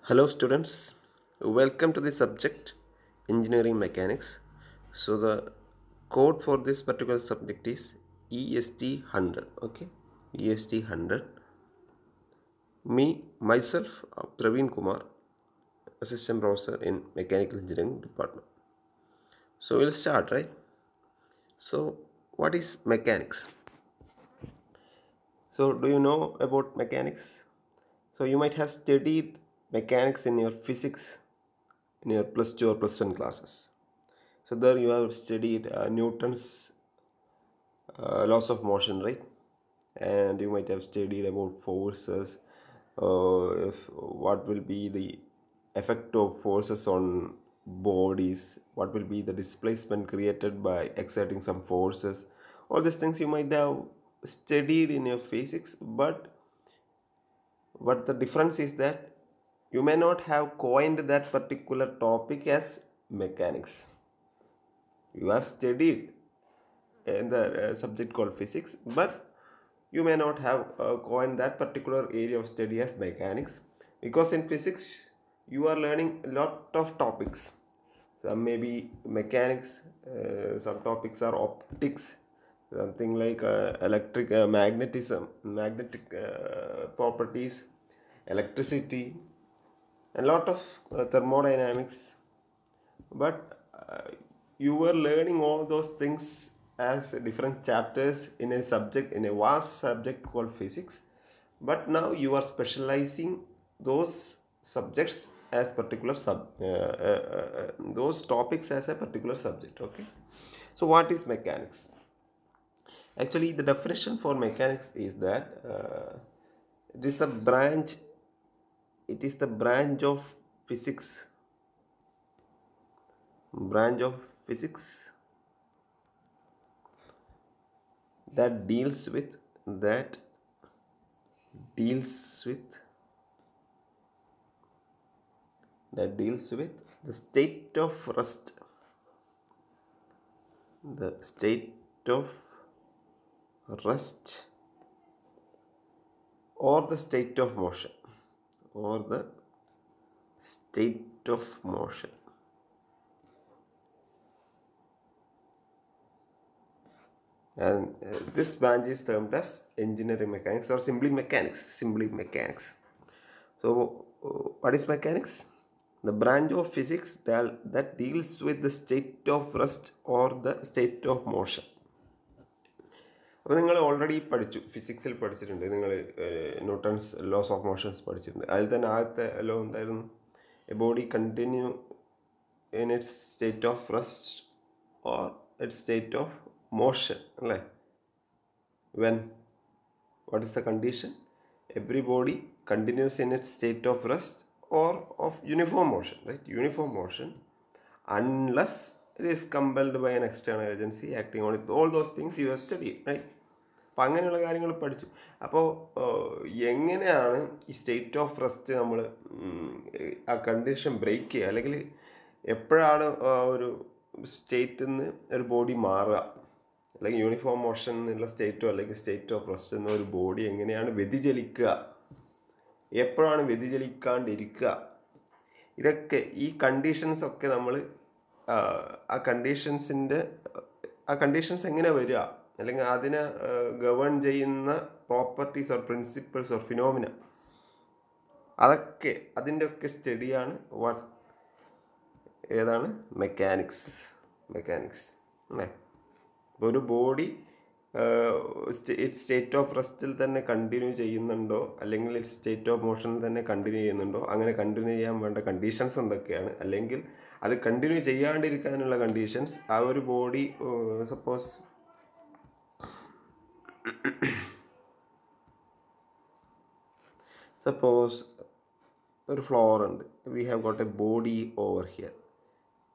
Hello students, welcome to the subject engineering mechanics. So the code for this particular subject is EST 100. Okay, EST 100. Myself, Praveen Kumar, assistant professor in mechanical engineering department. So we'll start, right? So what is mechanics? So do you know about mechanics? So you might have studied mechanics in your physics in your plus 2 or plus 1 classes. So there you have studied Newton's laws of motion, right? And you might have studied about forces, if what will be the effect of forces on bodies, what will be the displacement created by exerting some forces. All these things you might have studied in your physics, but the difference is that you may not have coined that particular topic as mechanics. You have studied in the subject called physics, but you may not have coined that particular area of study as mechanics, because in physics you are learning a lot of topics. Some may be mechanics, some topics are optics, something like electric magnetic properties, electricity, a lot of thermodynamics. But you were learning all those things as different chapters in a subject, in a vast subject called physics. But now you are specializing those subjects as particular those topics as a particular subject. Okay, so what is mechanics? Actually, the definition for mechanics is that it is the branch of physics branch of physics that deals with the state of rest, the state of rest, or the state of motion, or the state of motion. And this branch is termed as engineering mechanics, or simply mechanics. So what is mechanics? The branch of physics that deals with the state of rest or the state of motion. അപ്പോൾ നിങ്ങൾ already പഠിച്ചു, ഫിസിക്സിൽ പഠിച്ചിട്ടുണ്ട്, നിങ്ങൾ Newton's loss of motions പഠിച്ചിട്ടുണ്ട്. അതിൽ തന്നെ ആദ്യത്തെ law എന്തായിരുന്നു? A body continue in its state of rest or its state of motion, അല്ലേ? When what is the condition? Every body continues in its state of rest or of uniform motion, right? Uniform motion, unless it is compelled by an external agency acting on it. All those things you have studied, right? അപ്പം അങ്ങനെയുള്ള കാര്യങ്ങൾ പഠിച്ചു. അപ്പോൾ എങ്ങനെയാണ് ഈ state of rest നമ്മൾ ആ condition break ചെയ്യുക, അല്ലെങ്കിൽ എപ്പോഴാണ് ഒരു സ്റ്റേറ്റിൽ നിന്ന് ഒരു ബോഡി മാറുക, അല്ലെങ്കിൽ യൂണിഫോം മോഷൻ എന്നുള്ള സ്റ്റേറ്റോ അല്ലെങ്കിൽ സ്റ്റേറ്റ് ഓഫ് റെസ്റ്റ് എന്ന ഒരു ബോഡി എങ്ങനെയാണ് വ്യതിചലിക്കുക, എപ്പോഴാണ് വ്യതിചലിക്കാണ്ടിരിക്കുക, ഇതൊക്കെ ഈ കണ്ടീഷൻസൊക്കെ നമ്മൾ ആ കണ്ടീഷൻസ് എങ്ങനെ വരിക, അല്ലെങ്കിൽ അതിനെ ഗവേൺ ചെയ്യുന്ന properties or principles or phenomena, അതിൻ്റെ ഒക്കെ സ്റ്റഡിയാണ് ഏതാണ് മെക്കാനിക്സ് അല്ലേ? ഇപ്പോൾ ഒരു ബോഡി സ്റ്റേറ്റ് ഓഫ് റെസ്റ്റിൽ തന്നെ കണ്ടിന്യൂ ചെയ്യുന്നുണ്ടോ, അല്ലെങ്കിൽ സ്റ്റേറ്റ് ഓഫ് മോഷനിൽ തന്നെ കണ്ടിന്യൂ ചെയ്യുന്നുണ്ടോ, അങ്ങനെ കണ്ടിന്യൂ ചെയ്യാൻ വേണ്ട കണ്ടീഷൻസ് എന്തൊക്കെയാണ്, അല്ലെങ്കിൽ അത് കണ്ടിന്യൂ ചെയ്യാണ്ടിരിക്കാനുള്ള കണ്ടീഷൻസ്. ആ ഒരു ബോഡി സപ്പോസ് ഒരു ഫ്ലോർ ഉണ്ട്, we have got A body over here.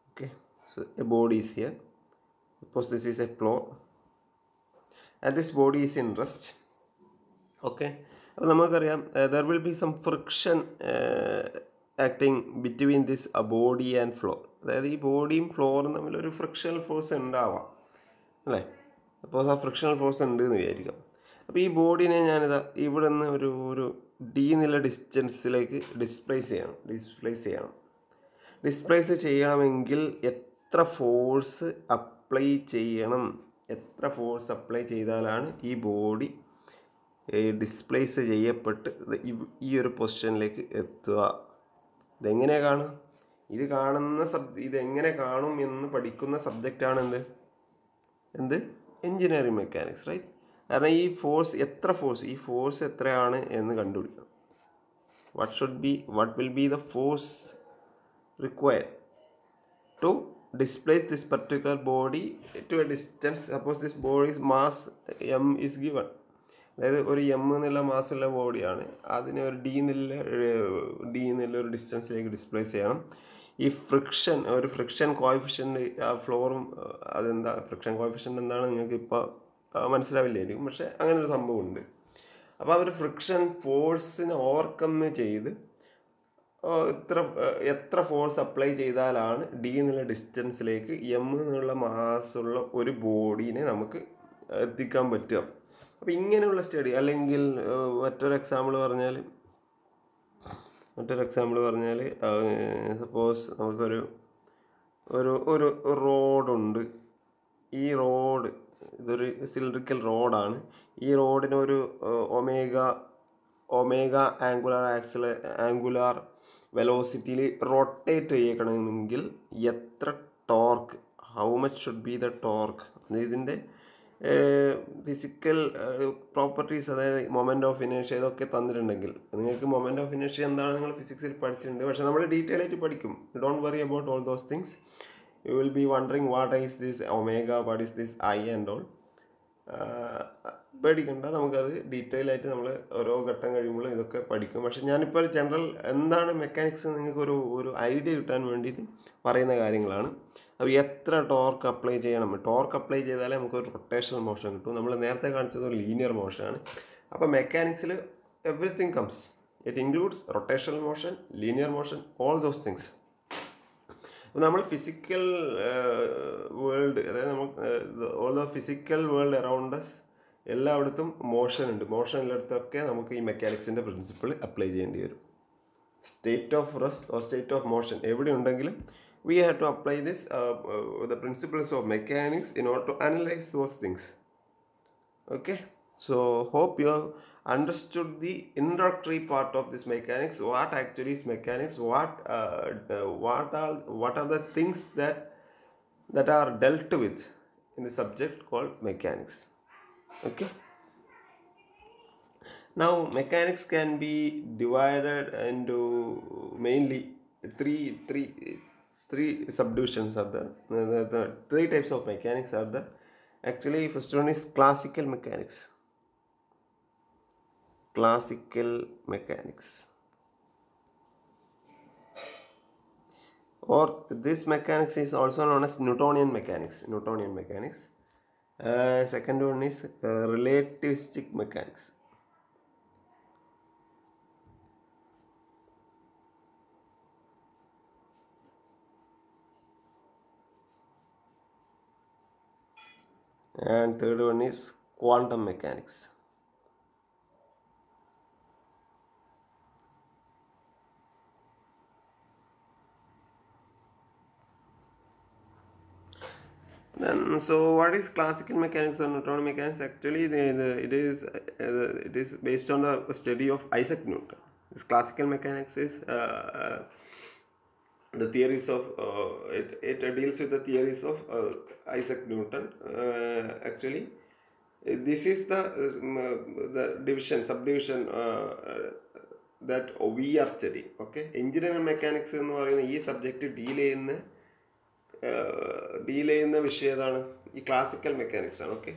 Okay, so A body is here. Suppose this is A floor and this body is in rest. Okay, അപ്പോൾ നമുക്കറിയാം there will be some friction acting between this body and floor. അതായത് ഈ ബോഡിയും ഫ്ലോറും തമ്മിൽ ഒരു frictional force ഉണ്ടാവാം, അല്ലേ? അപ്പോൾ ആ ഫ്രിക്ഷണൽ ഫോഴ്സ് ഉണ്ട് എന്ന് വിചാരിക്കാം. അപ്പോൾ ഈ ബോഡീനെ ഞാനിതാ ഇവിടെ നിന്ന് ഒരു ഡി എന്നുള്ള ഡിസ്റ്റൻസിലേക്ക് ഡിസ്പ്ലേസ് ചെയ്യണമെങ്കിൽ എത്ര ഫോഴ്സ് അപ്ലൈ ചെയ്താലാണ് ഈ ബോഡി ഡിസ്പ്ലേസ് ചെയ്യപ്പെട്ട് ഈ ഒരു പൊസിഷനിലേക്ക് എത്തുക. ഇതെങ്ങനെ കാണും? ഇതെങ്ങനെ കാണും എന്ന് പഠിക്കുന്ന സബ്ജക്റ്റാണ് എന്ത് എഞ്ചിനീയറിംഗ് മെക്കാനിക്സ്, റൈറ്റ്? കാരണം ഈ ഫോഴ്സ് എത്രയാണ് എന്ന് കണ്ടുപിടിക്കണം. what will be the force required to displace this particular body to a distance. Suppose this body's mass m is given. അതായത് ഒരു എം എന്നുള്ള മാസ്സുള്ള ബോഡിയാണ്, അതിനെ ഒരു ഡി എന്നുള്ള ഒരു ഡിസ്റ്റൻസിലേക്ക് ഡിസ്പ്ലേസ് ചെയ്യണം. ഈ ഫ്രിക്ഷൻ കോഎഫിഷ്യൻ്റ് ആ ഫ്ലോറും അതെന്താ ഫ്രിക്ഷൻ കോഎഫിഷ്യൻ്റ് എന്താണെന്ന് നിങ്ങൾക്ക് ഇപ്പോൾ മനസ്സിലാവില്ലായിരിക്കും, പക്ഷേ അങ്ങനെ ഒരു സംഭവമുണ്ട്. അപ്പോൾ അവർ ഫ്രിക്ഷൻ ഫോഴ്സിനെ ഓവർകം ചെയ്ത് എത്ര ഫോഴ്സ് അപ്ലൈ ചെയ്താലാണ് ഡി എന്നുള്ള ഡിസ്റ്റൻസിലേക്ക് എം എന്നുള്ള മാസ്സുള്ള ഒരു ബോഡീനെ നമുക്ക് എത്തിക്കാൻ പറ്റുക. അപ്പോൾ ഇങ്ങനെയുള്ള സ്റ്റഡി, അല്ലെങ്കിൽ മറ്റൊരു എക്സാമ്പിൾ പറഞ്ഞാൽ സപ്പോസ് നമുക്കൊരു ഒരു റോഡുണ്ട്. ഈ റോഡ് ഇതൊരു സിലിണ്ടറിക്കൽ റോഡാണ്. ഈ റോഡിനൊരു ഒമേഗ ആംഗുലാർ വെലോസിറ്റിയിൽ റൊട്ടേറ്റ് ചെയ്യണമെങ്കിൽ എത്ര torque, how much should be the torque, ഇതിൻ്റെ ഫിസിക്കൽ പ്രോപ്പർട്ടീസ്, അതായത് മൊമെൻ്റ് ഓഫ് ഇനേർഷ്യ ഇതൊക്കെ തന്നിട്ടുണ്ടെങ്കിൽ, നിങ്ങൾക്ക് മൊമെൻ്റ് ഓഫ് ഇനേർഷ്യ എന്താണ് നിങ്ങൾ ഫിസിക്സിൽ പഠിച്ചിട്ടുണ്ട്, പക്ഷേ നമ്മൾ ഡീറ്റെയിൽ ആയിട്ട് പഠിക്കും. Don't worry about all those things. You will be wondering what is this omega, what is this I and all. പേടിക്കണ്ട, നമുക്കത് ഡീറ്റെയിൽ ആയിട്ട് നമ്മൾ ഓരോ ഘട്ടം കഴിയുമ്പോൾ ഇതൊക്കെ പഠിക്കും. പക്ഷേ ഞാനിപ്പോൾ ജനറൽ എന്താണ് മെക്കാനിക്സ് നിങ്ങൾക്ക് ഒരു ഐഡിയ കിട്ടാൻ വേണ്ടിയിട്ട് പറയുന്ന കാര്യങ്ങളാണ്. അപ്പോൾ എത്ര ടോർക്ക് അപ്ലൈ ചെയ്യണം, ടോർക്ക് അപ്ലൈ ചെയ്താലേ നമുക്കൊരു റൊട്ടേഷണൽ മോഷൻ കിട്ടും. നമ്മൾ നേരത്തെ കാണിച്ചത് ഒരു ലീനിയർ മോഷനാണ്. അപ്പോൾ മെക്കാനിക്സിൽ everything comes, it includes rotational motion, linear motion, all those things. അപ്പോൾ നമ്മൾ ഫിസിക്കൽ വേൾഡ്, അതായത് all the physical world around us എല്ലായിടത്തും മോഷൻ ഉണ്ട്. മോഷൻ ഉള്ളിടത്തൊക്കെ നമുക്ക് ഈ മെക്കാനിക്സിൻ്റെ പ്രിൻസിപ്പിൾ അപ്ലൈ ചെയ്യേണ്ടി വരും. State of rest or state of motion എവിടെ ഉണ്ടെങ്കിലും we have to apply the principles of mechanics in order to analyze those things. Okay, so hope you have understood the introductory part of this mechanics. What actually is mechanics? What are the things that are dealt with in the subject called mechanics? Okay, now mechanics can be divided into mainly three subdivisions are there. The three types of mechanics are there. Actually, first one is classical mechanics. Or this mechanics is also known as Newtonian mechanics. Second one is relativistic mechanics. And third one is quantum mechanics. Then, so what is classical mechanics or Newtonian mechanics? Actually, it is based on the study of Isaac Newton. This classical mechanics is the theories of it deals with the theories of Isaac Newton. Actually, this is the subdivision that we are studying. Okay, engineering mechanics എന്ന് പറയുന്ന ഈ subject deal ചെയ്യുന്ന വിഷയം ഏതാണ്? ഈ classical mechanics ആണ്. Okay,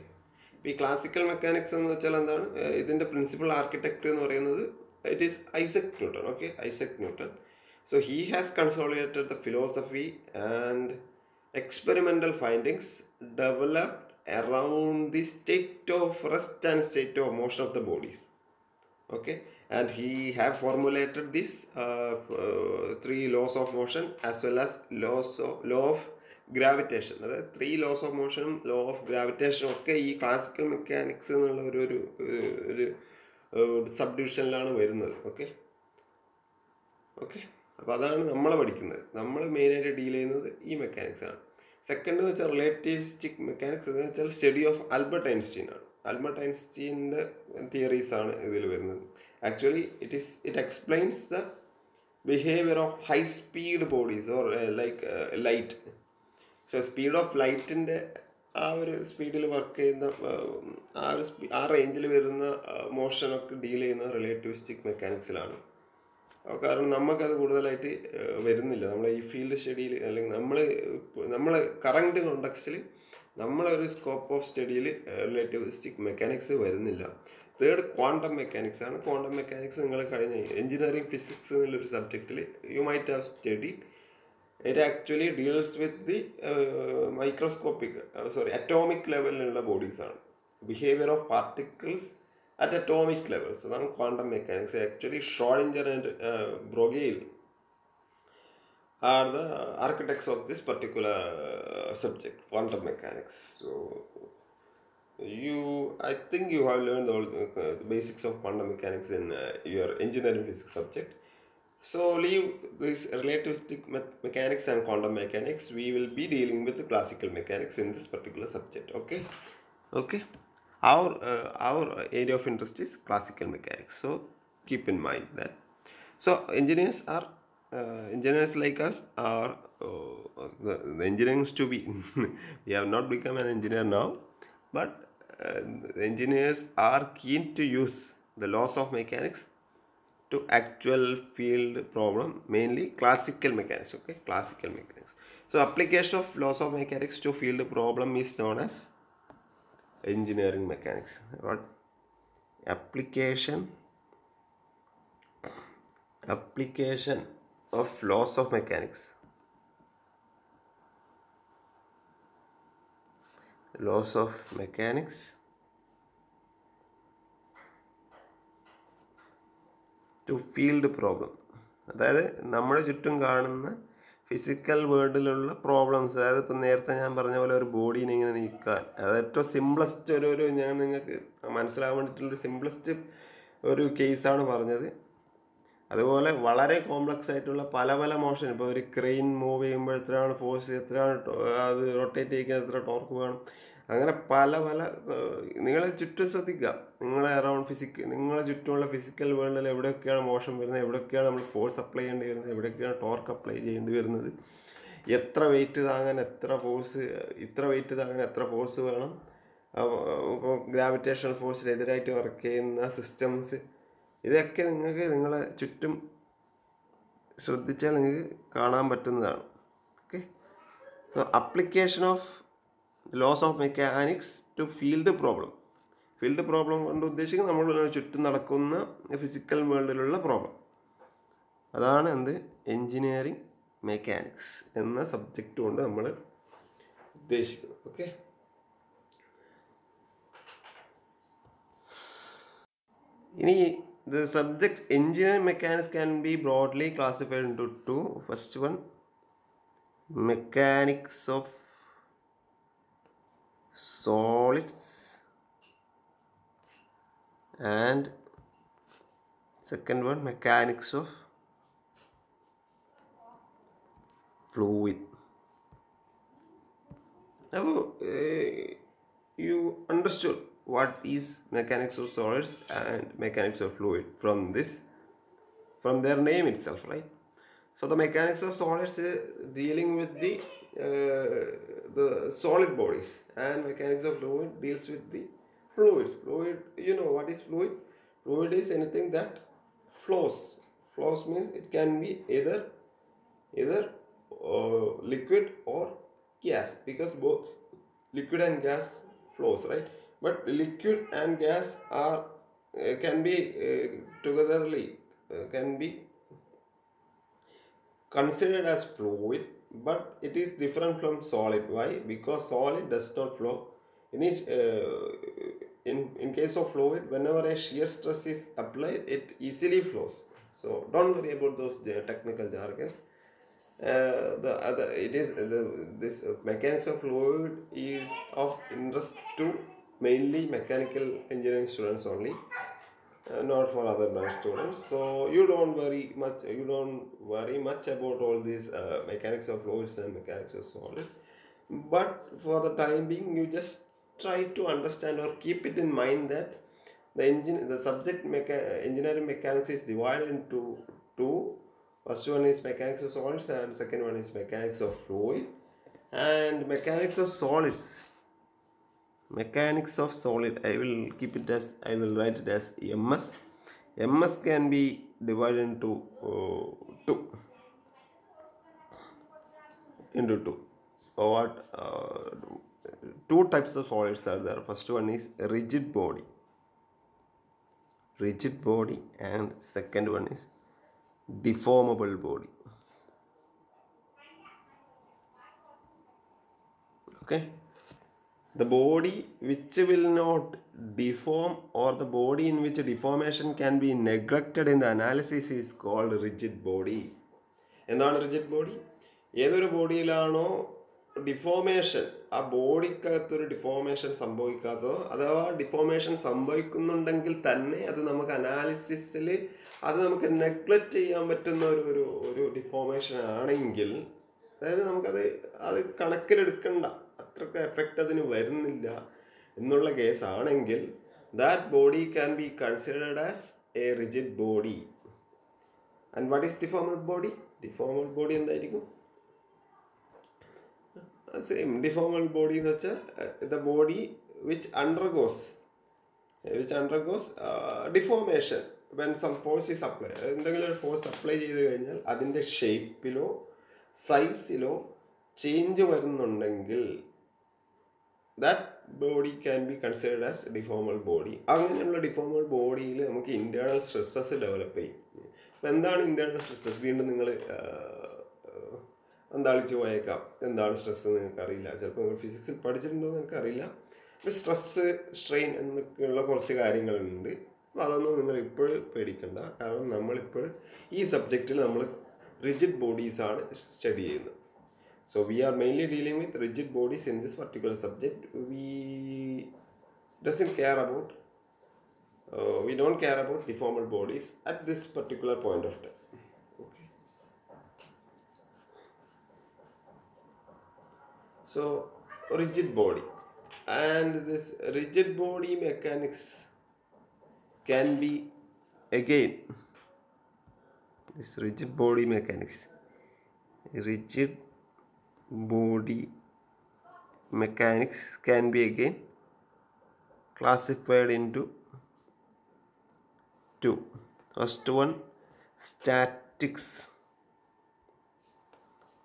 ഈ classical mechanics എന്ന് വെച്ചാൽ എന്താണ്? ഇതിൻ്റെ പ്രിൻസിപ്പൽ ആർക്കിടെക്ട് എന്ന് പറയുന്നത് it is Isaac Newton. Okay, Isaac Newton. So he has consolidated the philosophy and experimental findings developed around the state of rest and state of motion of the bodies. Okay, and he have formulated this three laws of motion as well as law of gravitation. അതായത് 3 laws of motion, law of gravitation ഒക്കെ ഈ classical mechanics എന്നുള്ള ഒരു sub ഡിവിഷനിലാണ് വരുന്നത്. Okay okay അപ്പോൾ അതാണ് നമ്മൾ പഠിക്കുന്നത്. നമ്മൾ മെയിനായിട്ട് ഡീൽ ചെയ്യുന്നത് ഈ മെക്കാനിക്സ് ആണ്. സെക്കൻഡ് എന്ന് വെച്ചാൽ റിലേറ്റിവിസ്റ്റിക് മെക്കാനിക്സ് എന്ന് വെച്ചാൽ സ്റ്റഡി ഓഫ് ആൽബർട്ട് ഐൻസ്റ്റീൻ ആണ്. ആൽബർട്ട് ഐൻസ്റ്റീൻ്റെ തിയറീസ് ആണ് ഇതിൽ വരുന്നത്. Actually it explains the behaviour of high speed bodies or like light. So speed of ലൈറ്റിൻ്റെ ആ ഒരു സ്പീഡിൽ വർക്ക് ചെയ്യുന്ന ആ റേഞ്ചിൽ വരുന്ന മോഷനൊക്കെ ഡീൽ ചെയ്യുന്ന റിലേറ്റിവിസ്റ്റിക് മെക്കാനിക്സിലാണ്. കാരണം നമുക്കത് കൂടുതലായിട്ട് വരുന്നില്ല. നമ്മൾ ഈ ഫീൽഡ് സ്റ്റഡിയിൽ അല്ലെങ്കിൽ നമ്മൾ കറണ്ട് കോണ്ടക്സ്റ്റിൽ നമ്മളൊരു സ്കോപ്പ് ഓഫ് സ്റ്റഡിയിൽ റിലേറ്റിവിസ്റ്റിക് മെക്കാനിക്സ് വരുന്നില്ല. തേർഡ് ക്വാണ്ടം മെക്കാനിക്സ് ആണ്. ക്വാണ്ടം മെക്കാനിക്സ് നിങ്ങൾ കഴിഞ്ഞ എഞ്ചിനീയറിംഗ് ഫിസിക്സ് എന്നുള്ളൊരു സബ്ജക്റ്റിൽ you might have study. It actually deals with the atomic ലെവലിലുള്ള ബോഡീസാണ്. Behaviour of particles at atomic levels. So that's quantum mechanics. Actually, Schrödinger and Broglie are the architects of this particular subject, quantum mechanics. So I think you have learned all the basics of quantum mechanics in your engineering physics subject. So leave this relativistic mechanics and quantum mechanics. We will be dealing with the classical mechanics in this particular subject. Okay. Our area of interest is classical mechanics, so keep in mind that. So engineers like us are the engineering is to be we have not become an engineer now, but the engineers are keen to use the laws of mechanics to actual field problem, mainly classical mechanics. Okay, classical mechanics. So application of laws of mechanics to field problem is known as engineering mechanics. What application of laws of mechanics to field problem. അതായത് നമ്മുടെ ചുറ്റും കാണുന്ന physical വേൾഡിലുള്ള problems. അതായത് ഇപ്പം നേരത്തെ ഞാൻ പറഞ്ഞ പോലെ ഒരു ബോഡീനെ ഇങ്ങനെ നീക്കാൻ, അത് ഏറ്റവും സിംപ്ലസ്റ്റ് ഒരു ഞാൻ നിങ്ങൾക്ക് മനസ്സിലാകാൻ വേണ്ടിയിട്ടുള്ളൊരു സിംപ്ലസ്റ്റ് ഒരു കേസാണ് പറഞ്ഞത്. അതുപോലെ വളരെ കോംപ്ലക്സ് ആയിട്ടുള്ള പല മോഷൻ. ഇപ്പോൾ ഒരു ക്രെയിൻ മൂവ് ചെയ്യുമ്പോൾ എത്രയാണ് ഫോഴ്സ്, എത്രയാണ് അത് റൊട്ടേറ്റ് ചെയ്യിക്കാൻ എത്ര ടോർക്ക് വേണം, അങ്ങനെ പല നിങ്ങളെ ചുറ്റും ശ്രദ്ധിക്കുക. നിങ്ങളെ അറൗണ്ട് നിങ്ങളെ ചുറ്റുമുള്ള ഫിസിക്കൽ വേൾഡിൽ എവിടെയൊക്കെയാണ് മോഷൻ വരുന്നത്, എവിടെയൊക്കെയാണ് നമ്മൾ ഫോഴ്സ് അപ്ലൈ ചെയ്യേണ്ടി വരുന്നത്, എവിടെയൊക്കെയാണ് ടോർക്ക് അപ്ലൈ ചെയ്യേണ്ടി വരുന്നത്, എത്ര വെയിറ്റ് താങ്ങാൻ എത്ര ഫോഴ്സ് വേണം, ഇപ്പോൾ ഗ്രാവിറ്റേഷണൽ ഫോഴ്സിനെതിരായിട്ട് വർക്ക് ചെയ്യുന്ന സിസ്റ്റംസ്, ഇതൊക്കെ നിങ്ങൾക്ക് നിങ്ങളെ ചുറ്റും ശ്രദ്ധിച്ചാൽ നിങ്ങൾക്ക് കാണാൻ പറ്റുന്നതാണ്. Okay, so application of laws of mechanics to field problem കൊണ്ട് ഉദ്ദേശിക്കുന്നത് നമ്മൾ ചുറ്റും നടക്കുന്ന ഫിസിക്കൽ വേൾഡിലുള്ള പ്രോബ്ലം. അതാണ് എഞ്ചിനീയറിംഗ് മെക്കാനിക്സ് എന്ന സബ്ജക്റ്റ് കൊണ്ട് നമ്മൾ ഉദ്ദേശിക്കുന്നത്. ഓക്കെ, ഇനി the subject engineering mechanics can be broadly classified into two. First one, mechanics of solids, and second one, mechanics of fluid. Now you understood what is mechanics of solids and mechanics of fluid from their name itself, right? So the mechanics of solids is dealing with the solid bodies, and mechanics of fluid deals with the fluids. You know what is fluid? Fluid is anything that flows. Means it can be either liquid or gas, because both liquid and gas flows, right? But liquid and gas can be togetherly can be considered as fluid, but it is different from solid. Why? Because solid does not flow. In case of fluid, whenever a shear stress is applied, it easily flows. So don't worry about those technical jargons. This mechanics of fluid is of interest to mainly mechanical engineering students only. not for other branch students. So you don't worry much. You don't worry much about all these mechanics of fluids and mechanics of solids. But for the time being, you just try to understand or keep it in mind that the subject engineering mechanics is divided into two. First one is mechanics of solids, and second one is mechanics of fluid. And mechanics of solids, mechanics of solid, I will keep it as, I will write it as ms. Ms can be divided two into two. What two types of solids are there? First one is rigid body, and second one is deformable body. Okay, the body which will not deform, or the body in which deformation can be neglected in the analysis, is called rigid body. എന്താണ് rigid body? ഏതൊരു ബോഡിയിലാണോ deformation, ആ ബോഡിക്കകത്തൊരു deformation സംഭവിക്കാത്തതോ, അഥവാ deformation സംഭവിക്കുന്നുണ്ടെങ്കിൽ തന്നെ അത് നമുക്ക് അനാലിസിസിൽ അത് നമുക്ക് neglect ചെയ്യാൻ പറ്റുന്ന ഒരു ഡിഫോമേഷൻ ആണെങ്കിൽ, അതായത് അത് കണക്കിലെടുക്കണ്ട, അത്രക്ക് എഫക്റ്റ് അതിന് വരുന്നില്ല എന്നുള്ള കേസാണെങ്കിൽ, that body can be considered as a rigid body. And what is deformable body? Deformable body എന്തായിരിക്കും? സെയിം. ഡിഫോമബിൾ ബോഡി എന്ന് വെച്ചാൽ the body which undergoes deformation when some force is apply. എന്തെങ്കിലും ഒരു ഫോഴ്സ് അപ്ലൈ ചെയ്ത് കഴിഞ്ഞാൽ അതിൻ്റെ ഷേപ്പിലോ സൈസിലോ ചേഞ്ച് വരുന്നുണ്ടെങ്കിൽ that body can be considered as deformable body. അങ്ങനെയുള്ള ഡിഫോമബിൾ ബോഡിയിൽ നമുക്ക് ഇൻറ്റേർണൽ സ്ട്രെസ്സസ് ഡെവലപ്പ് ചെയ്യും. അപ്പം എന്താണ് ഇൻറ്റേർണൽ സ്ട്രെസ്സസ്? വീണ്ടും നിങ്ങൾ അന്താളിച്ച് പോയേക്കാം. എന്താണ് സ്ട്രെസ് എന്ന് നിങ്ങൾക്ക് അറിയില്ല. ചിലപ്പോൾ നിങ്ങൾ ഫിസിക്സിൽ പഠിച്ചിട്ടുണ്ടോ എന്ന് എനിക്കറിയില്ല. അപ്പോൾ സ്ട്രെസ്സ്, സ്ട്രെയിൻ എന്നൊക്കെയുള്ള കുറച്ച് കാര്യങ്ങളുണ്ട്. അപ്പോൾ അതൊന്നും നിങ്ങൾ ഇപ്പോഴും പേടിക്കണ്ട. കാരണം നമ്മളിപ്പോൾ ഈ സബ്ജക്റ്റിൽ നമ്മൾ റിജിഡ് ബോഡീസാണ് സ്റ്റഡി ചെയ്യുന്നത്. So we are mainly dealing with rigid bodies in this particular subject. We don't care about deformable bodies at this particular point of time. Okay. So rigid body, and this rigid body mechanics can be again rigid body mechanics can be again classified into two. First one, statics,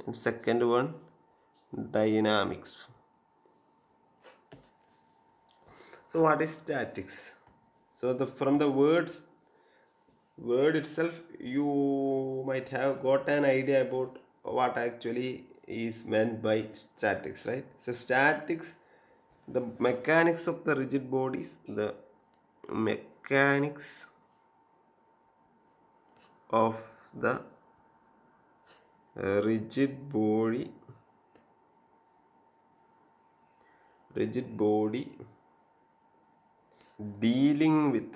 and second one, dynamics. So what is statics? So from the word itself, you might have got an idea about what actually is meant by statics, right? So statics, the mechanics of the rigid bodies, the mechanics of the rigid body dealing with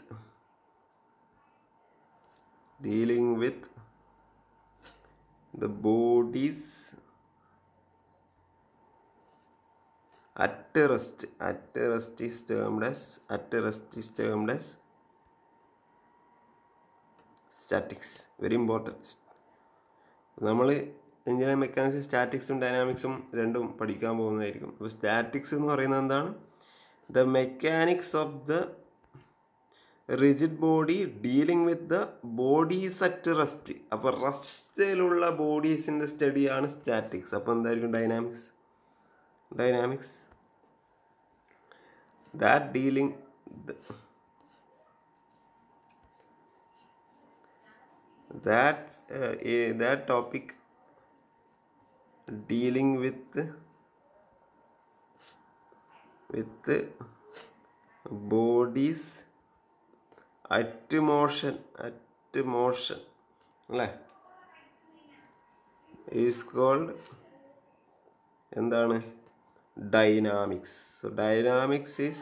the bodies at rest. At rest is termed as statics. Very important. നമ്മൾ engineering mechanics സ്റ്റാറ്റിക്സും ഡൈനാമിക്സും രണ്ടും പഠിക്കാൻ പോകുന്നതായിരിക്കും. അപ്പോൾ statics എന്ന് പറയുന്നത് എന്താണ്? The mechanics of the rigid body dealing with the bodies at rest. അപ്പോൾ റെസ്റ്റിലുള്ള ബോഡീസിൻ്റെ സ്റ്റഡിയാണ് statics. അപ്പോൾ എന്തായിരിക്കും dynamics that dealing that topic dealing with bodies at motion അല്ലേ, is called എന്താണ്? Dynamics. So dynamics is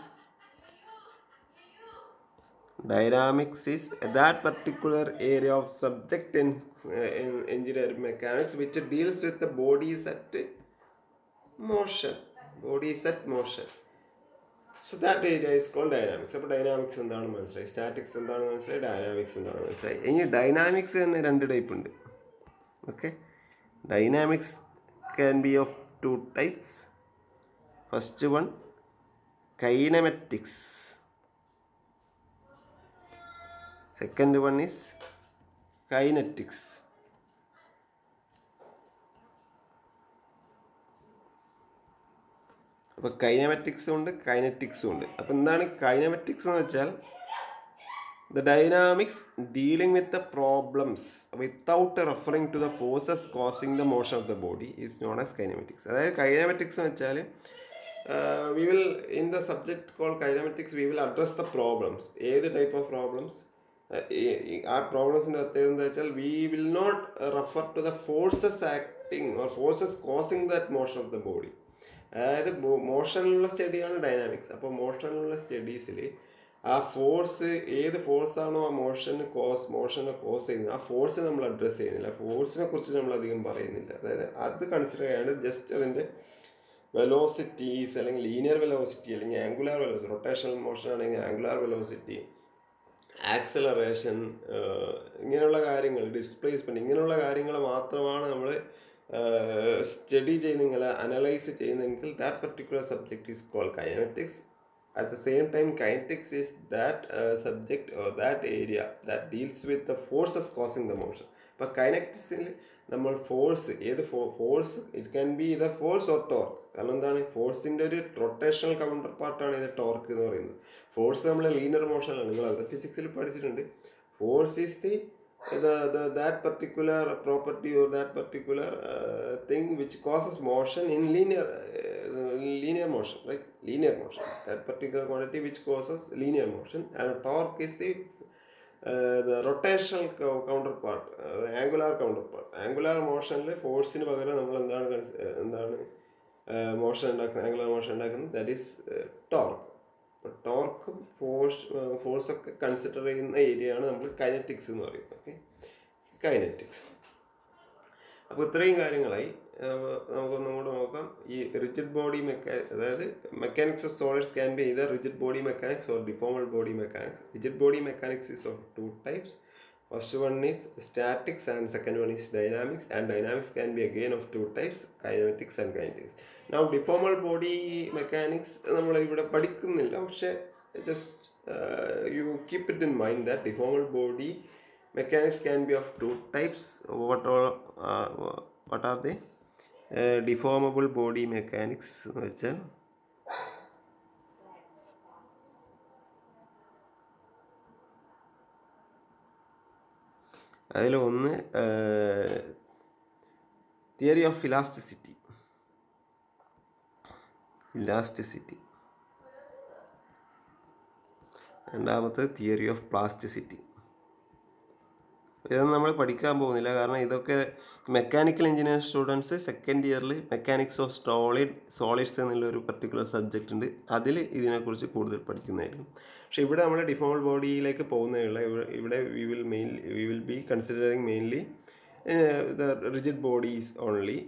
Dynamics is that particular area of subject in engineering mechanics which deals with the bodies at motion. Bodies at motion. So that area is called dynamics. അപ്പോൾ dynamics എന്താണെന്ന് മനസ്സിലായി, statics എന്താണെന്ന് മനസ്സിലായി, dynamics എന്താണെന്ന് മനസ്സിലായി. ഇനി dynamics തന്നെ രണ്ട് ടൈപ്പ് ഉണ്ട്. Okay, dynamics can be of two types. First one kinematics. Second one is kinetics. അപ്പോൾ കൈനമെറ്റിക്സും ഉണ്ട് കൈനറ്റിക്സും ഉണ്ട്. അപ്പോൾ എന്താണ് കൈനമെറ്റിക്സ് എന്ന് വെച്ചാൽ the dynamics dealing with the problems without referring to the forces causing the motion of the body is known as kinematics. അതായത് kinematics എന്ന് വെച്ചാൽ we will in the subject called kinematics we will address the problems. ഏത് type of problems? ആ പ്രോബ്ലംസിൻ്റെ പ്രത്യേകത എന്താ വെച്ചാൽ we will not refer to the forces acting or forces causing that motion of the body. അതായത് മോഷനിലുള്ള സ്റ്റഡിയാണ് dynamics. അപ്പോൾ മോഷനിലുള്ള സ്റ്റഡീസിൽ ആ force, ഏത് ഫോഴ്സാണോ ആ മോഷനെ കോസ് ചെയ്യുന്നത്, ആ ഫോഴ്സ് നമ്മൾ അഡ്രസ്സ് ചെയ്യുന്നില്ല, ഫോഴ്സിനെ കുറിച്ച് നമ്മൾ അധികം പറയുന്നില്ല. അതായത് അത് കൺസിഡർ ചെയ്യാണ്ട് ജസ്റ്റ് അതിൻ്റെ വെലോസിറ്റീസ് അല്ലെങ്കിൽ ലീനിയർ വെലോസിറ്റി അല്ലെങ്കിൽ ആംഗുലാർ വെലോസിറ്റി, റൊട്ടേഷണൽ മോഷൻ ആണെങ്കിൽ ആംഗുലാർ വെലോസിറ്റി, ആക്സലറേഷൻ, ഇങ്ങനെയുള്ള കാര്യങ്ങൾ, ഡിസ്പ്ലേസ്മെൻറ്റ്, ഇങ്ങനെയുള്ള കാര്യങ്ങൾ മാത്രമാണ് നമ്മൾ സ്റ്റഡി ചെയ്യുന്നെങ്കിൽ, അനലൈസ് ചെയ്യുന്നെങ്കിൽ that particular subject is called kinetics. At the same time, kinetics is that subject or that area that deals with the forces causing the motion. But kineticsil നമ്മൾ force, ഏത് force, it can be the force or torque. കാരണം എന്താണ്, ഫോഴ്സിൻ്റെ ഒരു rotational counter പാർട്ടാണ് ഇത് torque എന്ന് പറയുന്നത്. Force നമ്മൾ ലീനിയർ മോഷനിലാണ്, നിങ്ങൾ അത് ഫിസിക്സിൽ പഠിച്ചിട്ടുണ്ട്. Force is that particular property or that particular thing which causes motion in linear motion, right? Linear motion, that particular quantity which causes linear motion. And torque is the rotational counterpart, angular counterpart. Angular motion le force ന് പകരം നമ്മൾ എന്താണ് motion ഉണ്ടാക്കുന്നത്, angular motion ഉണ്ടാക്കുന്നത്, that is torque. അപ്പോൾ ടോർക്കും ഫോഴ്സൊക്കെ consider ചെയ്യുന്ന ഏരിയയാണ് നമ്മൾ കൈനറ്റിക്സ് എന്ന് പറയുന്നത്. Okay, kinetics. അപ്പോൾ ഇത്രയും കാര്യങ്ങളായി. നമുക്കൊന്നും കൂടെ നോക്കാം. ഈ റിജിഡ് ബോഡി അതായത് mechanics of solids can be either rigid body mechanics or deformable body mechanics. Rigid body mechanics is of two types. First one is statics and second one is dynamics, and dynamics can be again of two types, kinematics and kinetics. Now deformable body mechanics നമ്മൾ ഇവിടെ പഠിക്കുന്നില്ല, പക്ഷേ just you keep it in mind that deformable body mechanics can be of two types. What are they? Deformable body mechanics എന്ന് വെച്ചാൽ അതിൽ ഒന്ന് theory of elasticity. രണ്ടാമത്തെ theory of plasticity. ഇതൊന്നും നമ്മൾ പഠിക്കാൻ പോകുന്നില്ല, കാരണം ഇതൊക്കെ മെക്കാനിക്കൽ എഞ്ചിനീയറിംഗ് സ്റ്റുഡൻസ് സെക്കൻഡ് ഇയറിൽ മെക്കാനിക്സ് ഓഫ് സോളിഡ്സ് എന്നുള്ളൊരു പർട്ടിക്കുലർ സബ്ജക്റ്റ് ഉണ്ട്, അതിൽ ഇതിനെക്കുറിച്ച് കൂടുതൽ പഠിക്കുന്നതായിരിക്കും. പക്ഷേ ഇവിടെ നമ്മൾ ഡിഫോമബിൾ ബോഡിയിലേക്ക് പോകുന്നതിനുള്ള ഇവിടെ we will be considering mainly the rigid bodies only.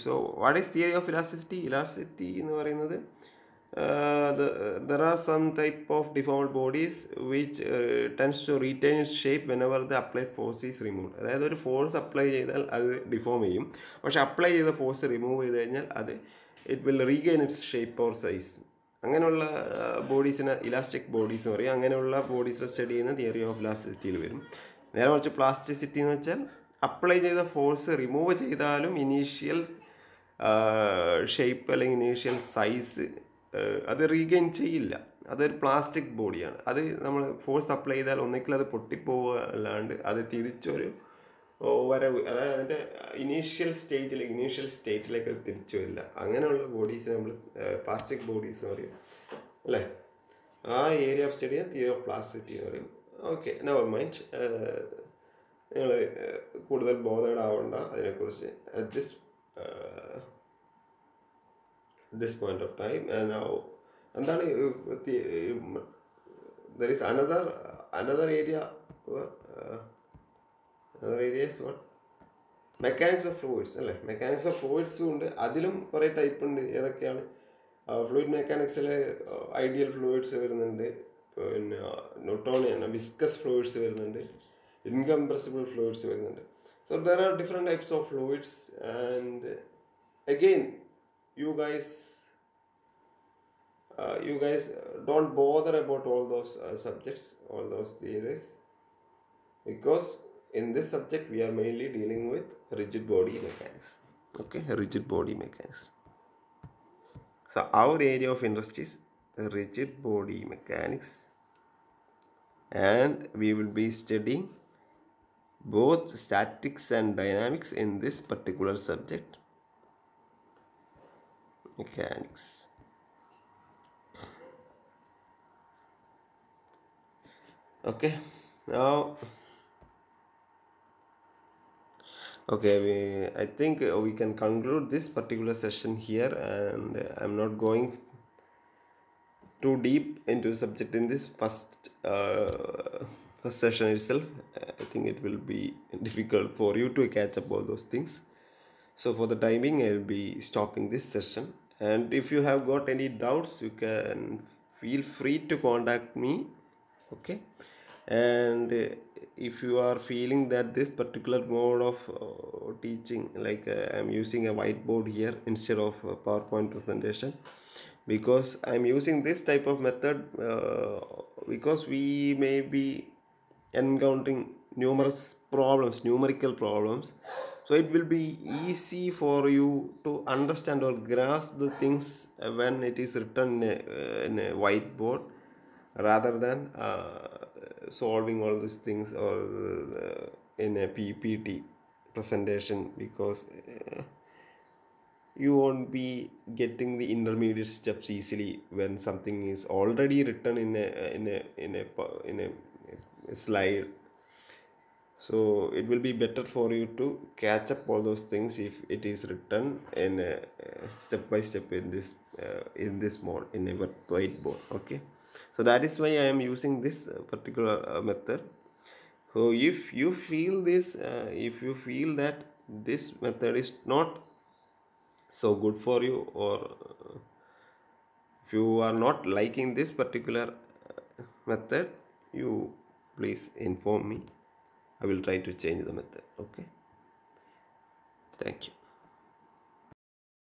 So what is theory of elasticity? Elasticity എന്ന് പറയുന്നത് there are some type of deformed bodies which tends to retain its shape whenever the applied force is removed. അതായത് ഒരു force apply ചെയ്താൽ അത് deform ചെയ്യും, പക്ഷെ apply ചെയ്ത force remove ചെയ്ത് കഴിഞ്ഞാൽ അത് it will regain it's shape or size. അങ്ങനെയുള്ള ബോഡീസിന് ഇലാസ്റ്റിക് ബോഡീസ് എന്ന് പറയും. അങ്ങനെയുള്ള ബോഡീസ് സ്റ്റഡി ചെയ്യുന്ന തിയറി ഓഫ് ഇലാസ്റ്റിസിറ്റിയിൽ വരും. നേരെ മറിച്ച് പ്ലാസ്റ്റിസിറ്റി എന്ന് വെച്ചാൽ അപ്ലൈ ചെയ്ത ഫോഴ്സ് റിമൂവ് ചെയ്താലും ഇനീഷ്യൽ ഷേപ്പ് അല്ലെങ്കിൽ ഇനീഷ്യൽ സൈസ് അത് റീഗെയിൻ ചെയ്യില്ല. അതൊരു പ്ലാസ്റ്റിക് ബോഡിയാണ്. അത് നമ്മൾ ഫോഴ്സ് അപ്ലൈ ചെയ്താൽ ഒന്നെങ്കിൽ അത് പൊട്ടിപ്പോവുക, അല്ലാണ്ട് അത് തിരിച്ചൊരു വരവ്, അതായത് അതിൻ്റെ ഇനീഷ്യൽ സ്റ്റേറ്റിലേക്ക് അത് തിരിച്ചു വരില്ല. അങ്ങനെയുള്ള ബോഡീസ് നമ്മൾ പ്ലാസ്റ്റിക് ബോഡീസ് എന്ന് പറയും, അല്ലേ? ആ area of study theory of plasticity എന്ന് പറയും. ഓക്കെ, നെവർ മൈൻഡ്, നിങ്ങൾ കൂടുതൽ ബോധേഡാവണ്ട അതിനെക്കുറിച്ച് at this point of time. And now എന്താണ് there is another area. Another area is what? Mechanics of fluids. അല്ലേ മെക്കാനിക്സ് ഓഫ് ഫ്ലൂയിഡ്സും ഉണ്ട്. അതിലും കുറേ ടൈപ്പ് ഉണ്ട്. ഏതൊക്കെയാണ്? ഫ്ലൂയിഡ് മെക്കാനിക്സിൽ ഐഡിയൽ ഫ്ലൂയിഡ്സ് വരുന്നുണ്ട്, പിന്നെ ന്യൂട്ടോണിയൻ വിസ്കസ് ഫ്ലൂയിഡ്സ് വരുന്നുണ്ട്, ഇൻകംപ്രസിബിൾ ഫ്ലൂയിഡ്സ് വരുന്നുണ്ട്. So there are different types of fluids, and again you guys don't bother about all those subjects, all those theories, because in this subject we are mainly dealing with rigid body mechanics. Okay, rigid body mechanics. So our area of interest is rigid body mechanics, and we will be studying both statics and dynamics in this particular subject, mechanics. Okay, now I think we can conclude this particular session here, and I'm not going too deep into the subject in this first session itself. I think it will be difficult for you to catch up all those things. So for the timing, I will be stopping this session. And if you have got any doubts, you can feel free to contact me. Okay. And if you are feeling that this particular mode of teaching, like I'm using a whiteboard here instead of a PowerPoint presentation, because I'm using this type of method because we may be encountering numerous problems, numerical problems. So it will be easy for you to understand or grasp the things when it is written in a whiteboard, rather than solving all these things or in a PPT presentation, because you won't be getting the intermediate steps easily when something is already written in a slide. So it will be better for you to catch up all those things if it is written in step by step in this mode, in a whiteboard. Okay, so that is why I am using this particular method. So if you feel this, if you feel that this method is not so good for you, or if you are not liking this particular method, you please inform me. I will try to change the method. Okay, thank you.